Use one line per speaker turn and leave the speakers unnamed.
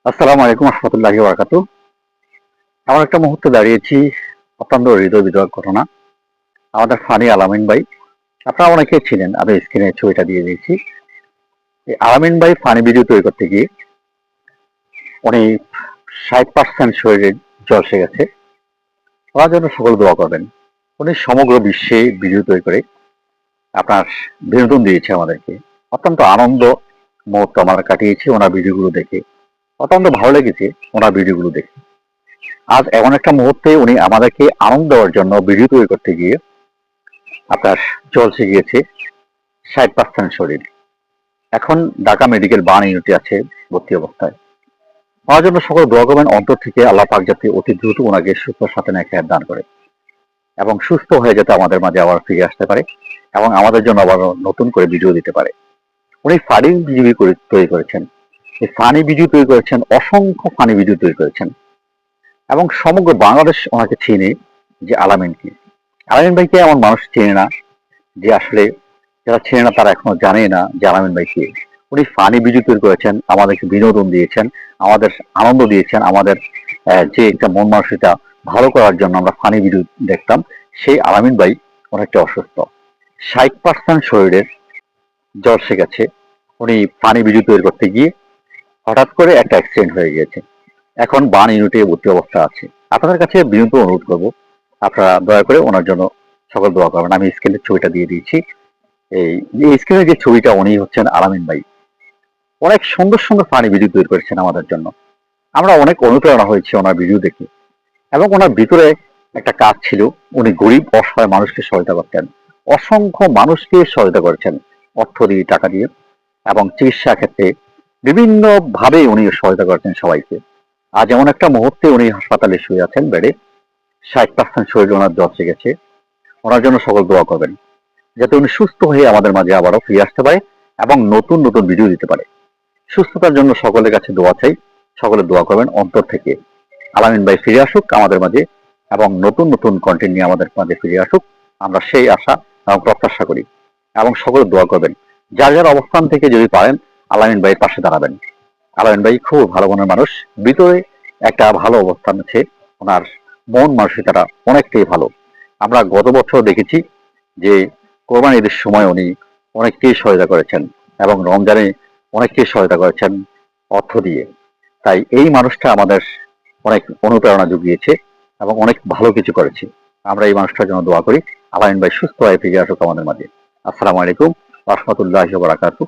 আসসালামু আলাইকুম রহমতুল্লাহি বারাকাতু। এমন একটা মুহূর্তে দাঁড়িয়েছি, অত্যন্ত হৃদয় বিদারক ঘটনা। আমাদের ফানি আলামিন ভাই, আপনারা অনেকেই ছিলেন, আমি স্ক্রিনে ছবিটা দিয়ে দিয়েছি। এই আলামিন ভাই ফানি ভিডিও তৈরি করতে গিয়ে উনি 60% শরীরে ঝলসে গেছে। ওনার জন্য সকল দোয়া করবেন। উনি সমগ্র বিশ্বে ভিডিও তৈরি করে আপনার বিনোদন দিয়েছে আমাদেরকে। অত্যন্ত আনন্দ মুহূর্ত আমরা কাটিয়েছি ওনার ভিডিওগুলো দেখে। অত্যন্ত ভালো লেগেছে ওনার ভিডিওগুলো দেখে। আজ এমন একটা মুহূর্তে উনি আমাদেরকে আনন্দ দেওয়ার জন্য ভিডিও তৈরি করতে গিয়ে আপনার ঝলসে গিয়েছে 60% শরীর। এখন ঢাকা মেডিকেল বার্ন ইউনিটে আছে ভর্তি অবস্থায়। ওনার জন্য সকল দোয়া করবেন অন্তর থেকে, আল্লাহ পাক যাতে অতি দ্রুত ওনাকে সুস্থ সাথে নেখায়াত দান করে এবং সুস্থ হয়ে যাতে আমাদের মাঝে আবার ফিরে আসতে পারে এবং আমাদের জন্য আবার নতুন করে ভিডিও দিতে পারে। উনি ফানি ভিডিও তৈরি করেছেন, এই ফানি ভিডিও তৈরি করেছেন, অসংখ্য ফানি ভিডিও তৈরি করেছেন এবং সমগ্র বাংলাদেশ ওনাকে চিনে যে আলামিন কি। আলামিন ভাইকে এমন মানুষ চেনে না যে আসলে, যারা চেনে না তারা এখনো জানে না যে আলামিন ভাই কে। উনি ফানি ভিডিও তৈরি করেছেন, আমাদেরকে বিনোদন দিয়েছেন, আমাদের আনন্দ দিয়েছেন, আমাদের যে একটা মন মানসিকতা ভালো করার জন্য আমরা ফানি ভিডিও দেখতাম। সেই আলামিন ভাই অনেকটা অসুস্থ, 60% শরীরের ঝলসে গেছে। উনি ফানি ভিডিও তৈরি করতে গিয়ে হঠাৎ করে একটা অ্যাক্সিডেন্ট হয়ে গিয়েছে। এখন বার্ন ইউনিটে ভর্তি অবস্থা আছে। আপনাদের কাছে বিনীত অনুরোধ করবো, আপনারা দয়া করে ওনার জন্য সকল দোয়া করবেন। আমি স্ক্রিনের ছবিটা দিয়ে দিয়েছি। এই স্ক্রিনের যে ছবিটা, উনি হচ্ছেন আলামিন ভাই। অনেক সুন্দর সুন্দর ফানি ভিডিও তৈরি করেছেন আমাদের জন্য। আমরা অনেক অনুপ্রেরণা হয়েছি ওনার ভিডিও দেখে এবং ওনার ভিতরে একটা কাজ ছিল, উনি গরিব অসহায় মানুষকে সহায়তা করতেন। অসংখ্য মানুষকে সহায়তা করেছেন, অর্থ দিয়ে, টাকা দিয়ে এবং চিকিৎসা ক্ষেত্রে বিভিন্ন ভাবে উনি সহায়তা করেছেন সবাইকে। আজ এমন একটা মুহূর্তে উনি হাসপাতালে শুয়ে আছেন বেডে, 60% শরীর ওনার ঝলসে গেছে। ওনার জন্য সকল দোয়া করবেন যাতে উনি সুস্থ হয়ে আমাদের মাঝে আবারও ফিরে আসতে পারে এবং নতুন নতুন ভিডিও দিতে পারে। সুস্থতার জন্য সকলের কাছে দোয়া চাই, সকলে দোয়া করবেন অন্তর থেকে। আলামিন ভাই ফিরে আসুক আমাদের মাঝে এবং নতুন নতুন কন্টেন্ট নিয়ে আমাদের মাঝে ফিরে আসুক, আমরা সেই আশা এবং প্রত্যাশা করি। এবং সকলে দোয়া করবেন, যার যার অবস্থান থেকে যদি পারেন আলামিন ভাইয়ের পাশে দাঁড়াবেন। আলামিন ভাই খুব ভালো মনের মানুষ, ভিতরে একটা ভালো অবস্থান আছে, ওনার মন মানসিকতাটা অনেকটাই ভালো। আমরা গত বছর দেখেছি যে কোরবানি ঈদের সময় উনি অনেককেই সহায়তা করেছেন এবং রমজানে অনেককেই সহায়তা করেছেন অর্থ দিয়ে। তাই এই মানুষটা আমাদের অনেক অনুপ্রেরণা জুগিয়েছে এবং অনেক ভালো কিছু করেছে। আমরা এই মানুষটার জন্য দোয়া করি, আলামিন ভাই সুস্থ হয়ে ফিরে আসুক আমাদের মাঝে। আসসালামু আলাইকুম রহমতুল্লাহি ওয়া বারাকাতুহু।